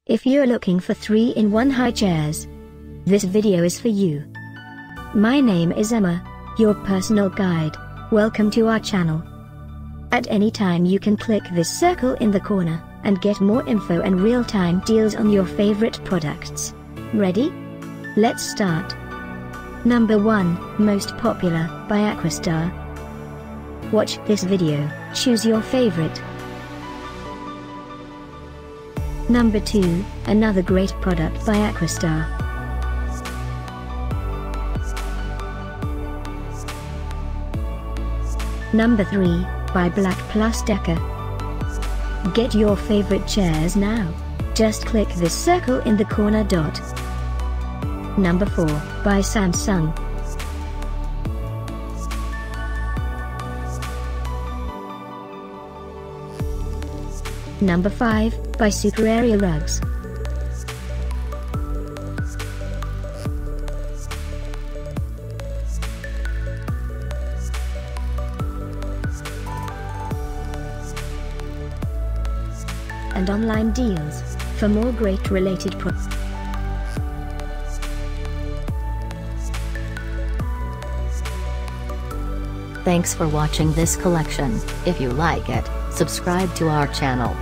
If you're looking for 3-in-1 high chairs, this video is for you. My name is Emma, your personal guide. Welcome to our channel. At any time you can click this circle in the corner, and get more info and real-time deals on your favorite products. Ready? Let's start. Number 1, Most Popular, by AquaStar. Watch this video, choose your favorite. Number 2, another great product by AquaStar. Number 3, by BLACK+DECKER. Get your favorite chairs now. Just click this circle in the corner dot. Number 4, by Samsung. Number 5, by Super Area Rugs. And online deals, for more great related products. Thanks for watching this collection. If you like it, subscribe to our channel.